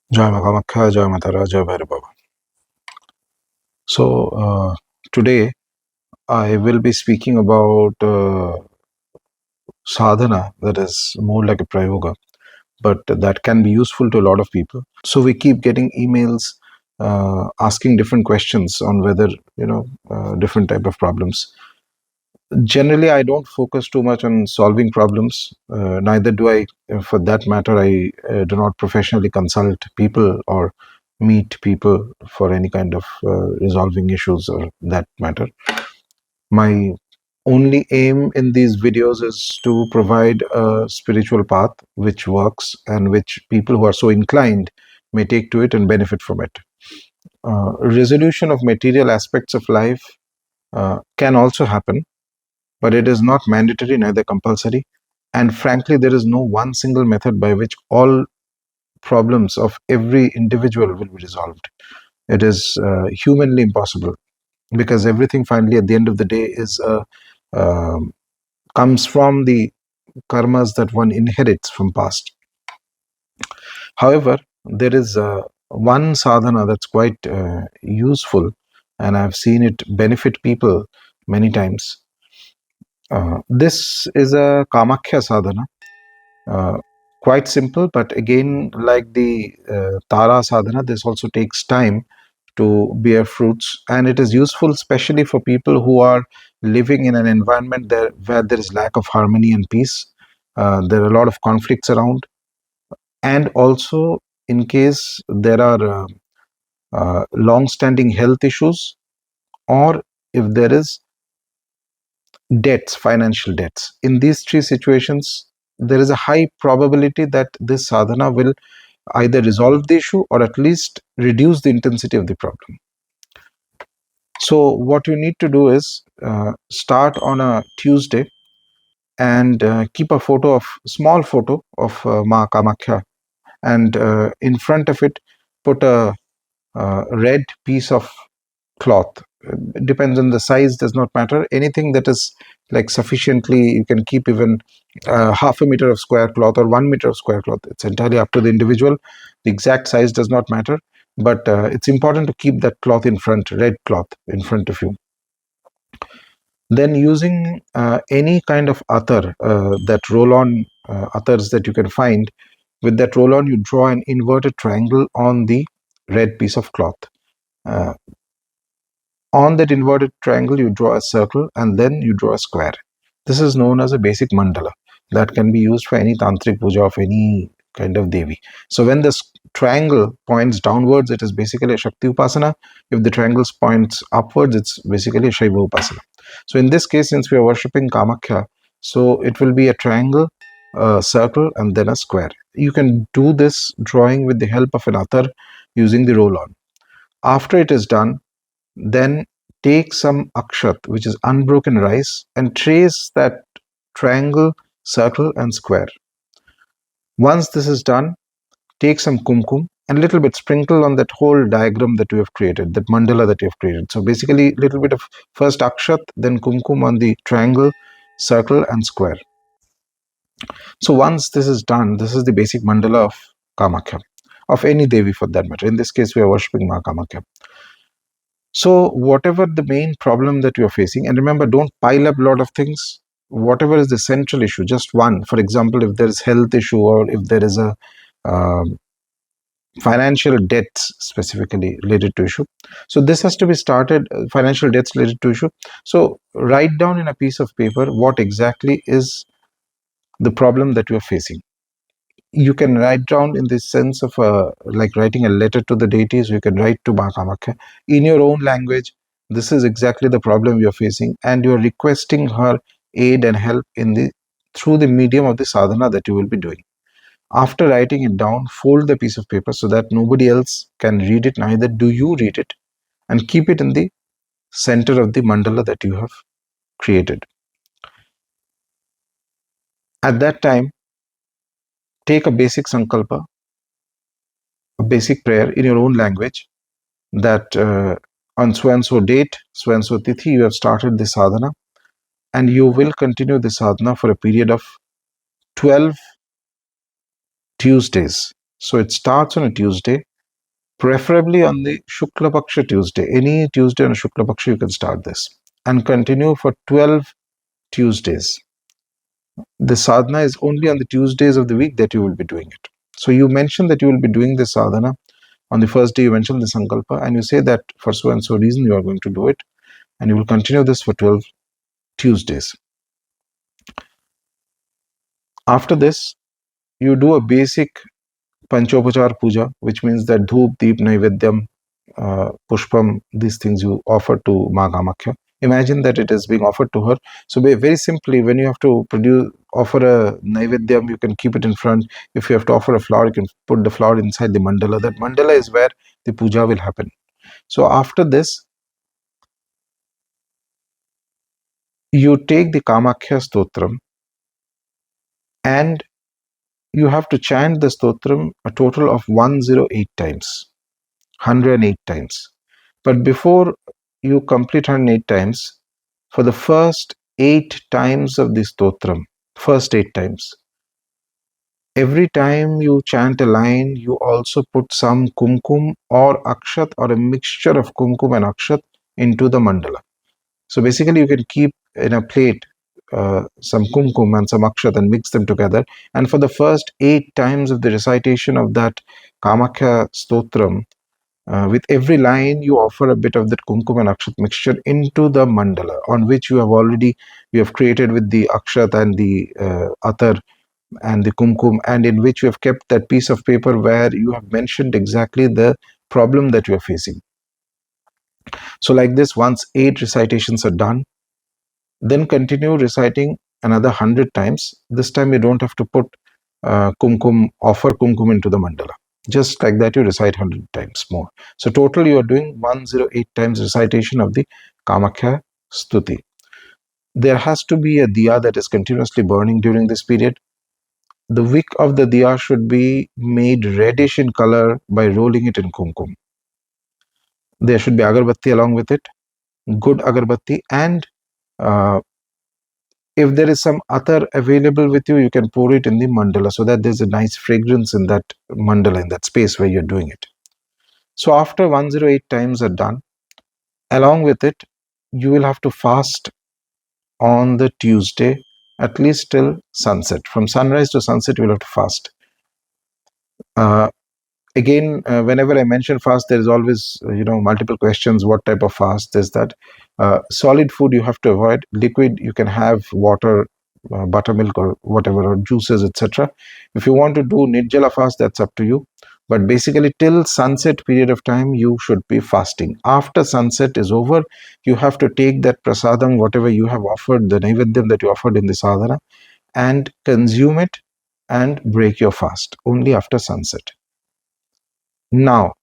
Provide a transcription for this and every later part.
Jai Maa Kamakhya, Jai Matara, Jai Bhairava. Today I will be speaking about sadhana, that is more like a prayoga, but that can be useful to a lot of people. So we keep getting emails asking different questions on whether, different type of problems. Generally, I don't focus too much on solving problems. Neither do I, for that matter, I do not professionally consult people or meet people for any kind of resolving issues or that matter. My only aim in these videos is to provide a spiritual path which works and which people who are so inclined may take to it and benefit from it. Resolution of material aspects of life can also happen, but it is not mandatory, neither compulsory. And frankly, there is no one single method by which all problems of every individual will be resolved. It is humanly impossible, because everything finally at the end of the day is comes from the karmas that one inherits from past. However, there is one sadhana that's quite useful, and I've seen it benefit people many times. This is a Kamakhya sadhana. Quite simple, but again, like the Tara sadhana, this also takes time to bear fruits, and it is useful especially for people who are living in an environment where there is lack of harmony and peace. There are a lot of conflicts around, and also in case there are long-standing health issues, or if there is debts, financial debts. In these three situations, there is a high probability that this sadhana will either resolve the issue or at least reduce the intensity of the problem. So what you need to do is start on a Tuesday and keep a small photo of Maa Kamakhya, and in front of it put a red piece of cloth. It depends on the size, does not matter. Anything that is like sufficiently, you can keep even half a meter of square cloth or 1 meter of square cloth. It's entirely up to the individual. The exact size does not matter, but it's important to keep that cloth in front, red cloth in front of you. Then using any kind of atar, that roll-on atars that you can find, with that roll-on you draw an inverted triangle on the red piece of cloth. Uh, on that inverted triangle you draw a circle and then you draw a square. This is known as a basic mandala that can be used for any tantric puja of any kind of devi. So when this triangle points downwards, it is basically a Shakti Upasana. If the triangle points upwards, it's basically a Shaiva Upasana. So in this case, since we are worshipping Kamakhya, so it will be a triangle, a circle, and then a square. You can do this drawing with the help of an atar using the roll-on. After it is done, then take some akshat, which is unbroken rice, and trace that triangle, circle, and square. Once this is done, take some kumkum and a little bit sprinkle on that whole diagram that you have created, that mandala that you have created. So basically, a little bit of first akshat, then kumkum on the triangle, circle, and square. So once this is done, this is the basic mandala of Kamakhya, of any Devi for that matter. In this case, we are worshipping Maa Kamakhya. So whatever the main problem that you're facing, and remember, don't pile up a lot of things. Whatever is the central issue, just one. For example, if there is health issue, or if there is a financial debts specifically related to issue. So this has to be started, financial debts related to issue. So write down in a piece of paper what exactly is the problem that you're facing. You can write down in the sense of like writing a letter to the deities. You can write to Maa Kamakhya in your own language. This is exactly the problem you're facing, and you're requesting her aid and help in the through the medium of the sadhana that you will be doing. After writing it down, fold the piece of paper so that nobody else can read it, neither do you read it, and keep it in the center of the mandala that you have created. At that time, take a basic sankalpa, a basic prayer in your own language, that on so and so date, so and so tithi, you have started the sadhana, and you will continue the sadhana for a period of 12 Tuesdays. So it starts on a Tuesday, preferably on the Shukla Paksha Tuesday. Any Tuesday on Shukla Paksha you can start this and continue for 12 Tuesdays. The sadhana is only on the Tuesdays of the week that you will be doing it. So you mentioned that you will be doing this sadhana. On the first day you mentioned the Sankalpa and you say that for so and so reason you are going to do it, and you will continue this for 12 Tuesdays. After this, you do a basic Panchopachar Pooja, which means that Dhoop, Deep, Naivedyam, Pushpam, these things you offer to Maa Kamakhya. Imagine that it is being offered to her. So very simply, when you have to offer a Naivedyam, you can keep it in front. If you have to offer a flower, you can put the flower inside the mandala. That mandala is where the puja will happen. So after this, you take the Kamakhya Stotram and you have to chant the Stotram a total of 108 times, 108 times. But before you complete 108 times, for the first 8 times of the Stotram, first 8 times, every time you chant a line, you also put some kumkum or akshat or a mixture of kumkum and akshat into the mandala. So basically, you can keep in a plate some kumkum and some akshat and mix them together. And for the first 8 times of the recitation of that Kamakhya Stotram, with every line, you offer a bit of that kumkum and akshat mixture into the mandala, on which you have created with the akshat and the atar and the kumkum, and in which you have kept that piece of paper where you have mentioned exactly the problem that you are facing. So like this, once 8 recitations are done, then continue reciting another 100 times. This time you don't have to put offer kumkum into the mandala. Just like that, you recite 100 times more. So total you are doing 108 times recitation of the Kamakhya Stuti. There has to be a diya that is continuously burning during this period. The wick of the diya should be made reddish in color by rolling it in kumkum. There should be agarbatti along with it, good agarbatti, and uh, if there is some atar available with you, you can pour it in the mandala so that there's a nice fragrance in that mandala, in that space where you're doing it. So after 108 times are done, along with it, you will have to fast on the Tuesday at least till sunset. From sunrise to sunset, you will have to fast. Uh, Again, whenever I mention fast, there is always multiple questions. What type of fast is that? Solid food you have to avoid. Liquid you can have water, buttermilk or whatever, or juices, etc. If you want to do nirjala fast, that's up to you. But basically, till sunset period of time, you should be fasting. After sunset is over, you have to take that prasadam, whatever you have offered, the naivedyam that you offered in the sadhana, and consume it and break your fast only after sunset. Now,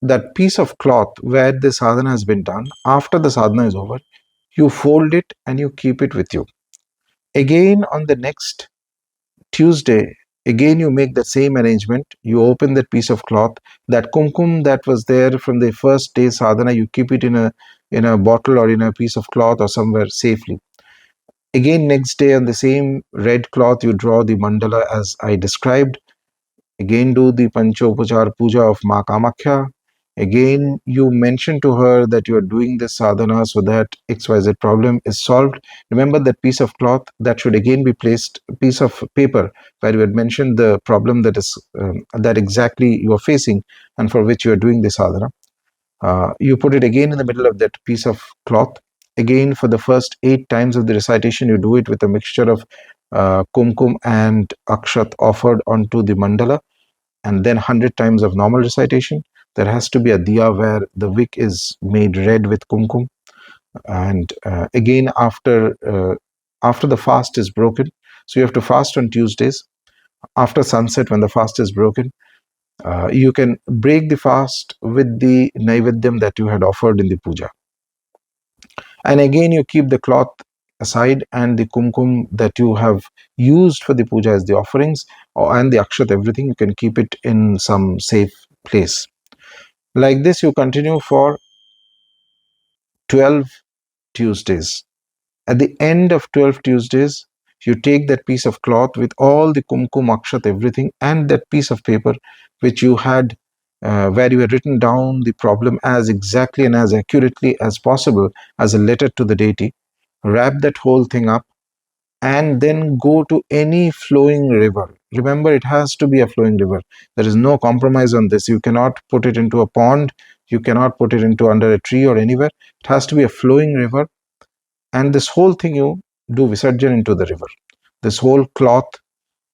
that piece of cloth where the sadhana has been done, after the sadhana is over, you fold it and you keep it with you. Again, on the next Tuesday, again you make the same arrangement. You open that piece of cloth, that kumkum that was there from the first day sadhana, you keep it in a bottle or in a piece of cloth or somewhere safely. Again, next day on the same red cloth, you draw the mandala as I described. Again, do the Panchopachar Pooja of Maa Kamakhya. Again, you mention to her that you are doing this sadhana so that XYZ problem is solved. Remember that piece of cloth that should again be placed, a piece of paper where you had mentioned the problem that is that exactly you are facing and for which you are doing the sadhana. You put it again in the middle of that piece of cloth. Again, for the first 8 times of the recitation, you do it with a mixture of kumkum and akshat offered onto the mandala, and then 100 times of normal recitation. There has to be a diya where the wick is made red with kumkum, and again after the fast is broken, so you have to fast on Tuesdays. After sunset, when the fast is broken, you can break the fast with the naivedyam that you had offered in the puja, and again you keep the cloth aside, and the kumkum that you have used for the puja as the offerings, and the akshat, everything you can keep it in some safe place. Like this you continue for 12 Tuesdays. At the end of 12 Tuesdays, you take that piece of cloth with all the kumkum, akshat, everything, and that piece of paper which you had, where you had written down the problem as exactly and as accurately as possible as a letter to the deity. Wrap that whole thing up and then go to any flowing river. Remember, it has to be a flowing river. There is no compromise on this. You cannot put it into a pond. You cannot put it into under a tree or anywhere. It has to be a flowing river. And this whole thing you do visarjan into the river. This whole cloth,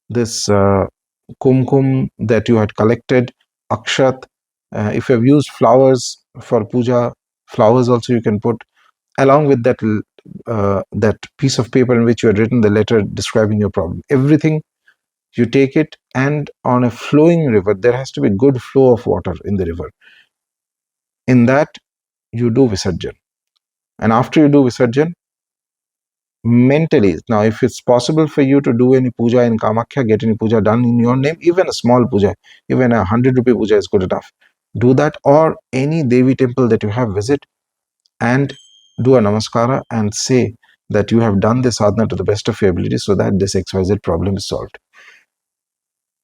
this kumkum that you had collected, akshat, if you have used flowers for puja, flowers also you can put, along with that piece of paper in which you had written the letter describing your problem. Everything, you take it, and on a flowing river, there has to be good flow of water in the river. In that, you do visarjan. And after you do visarjan, mentally, now if it's possible for you to do any puja in Kamakhya, get any puja done in your name, even a small puja, even a 100 rupee puja is good enough. Do that, or any Devi temple that you have, visit and do a namaskara and say that you have done this sadhana to the best of your ability so that this XYZ problem is solved.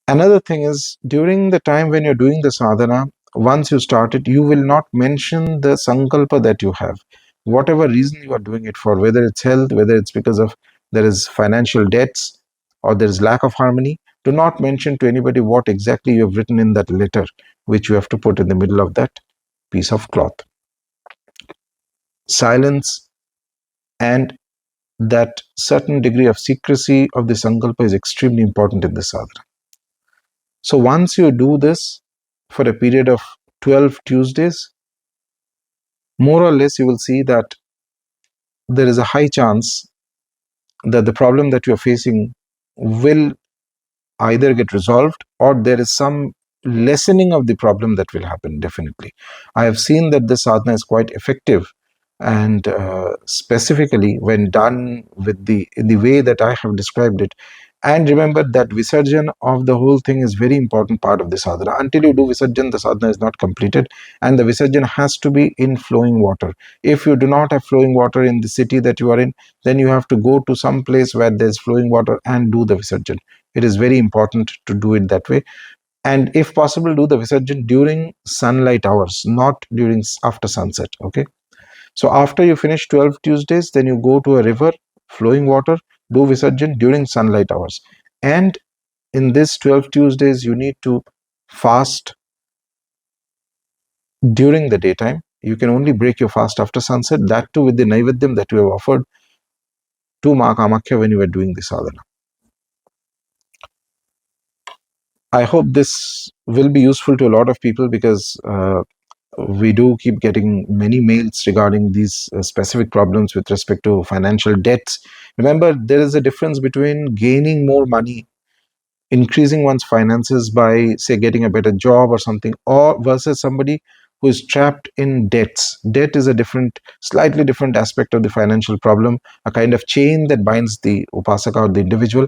Another thing is, during the time when you're doing the sadhana, once you start it, you will not mention the sankalpa that you have. Whatever reason you are doing it for, whether it's health, whether it's because of there is financial debts or there is lack of harmony, do not mention to anybody what exactly you have written in that letter, which you have to put in the middle of that piece of cloth. Silence and that certain degree of secrecy of the sankalpa is extremely important in the sadhana. So once you do this for a period of 12 Tuesdays, more or less you will see that there is a high chance that the problem that you are facing will either get resolved or there is some lessening of the problem that will happen. Definitely, I have seen that this sadhana is quite effective, and specifically when done with in the way that I have described it. And remember that visarjan of the whole thing is very important part of the sadhana. Until you do visarjan, the sadhana is not completed, and the visarjan has to be in flowing water. If you do not have flowing water in the city that you are in, then you have to go to some place where there's flowing water and do the visarjan. It is very important to do it that way. And if possible, do the visarjan during sunlight hours, not during after sunset. Okay. So after you finish 12 Tuesdays, then you go to a river, flowing water, do visarjan during sunlight hours. And in this 12 Tuesdays, you need to fast during the daytime. You can only break your fast after sunset, that too with the naivedyam that you have offered to Maa Kamakhya when you were doing the sadhana. I hope this will be useful to a lot of people, because we do keep getting many mails regarding these specific problems with respect to financial debts. Remember, there is a difference between gaining more money, increasing one's finances by, say, getting a better job or something, or versus somebody who is trapped in debts. Debt is a slightly different aspect of the financial problem, a kind of chain that binds the upasaka or the individual.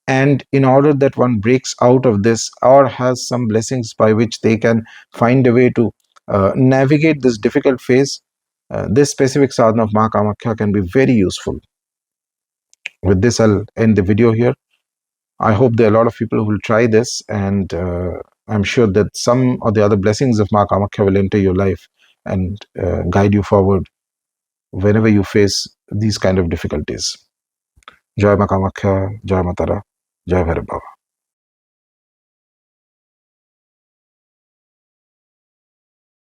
And in order that one breaks out of this or has some blessings by which they can find a way to navigate this difficult phase, this specific sadhana of Maa Kamakhya can be very useful. With this, I'll end the video here. I hope there are a lot of people who will try this, and I'm sure that some or the other blessings of Maa Kamakhya will enter your life and guide you forward whenever you face these kind of difficulties. Jai Maa Kamakhya, Jai Matara, Jai Bhairava.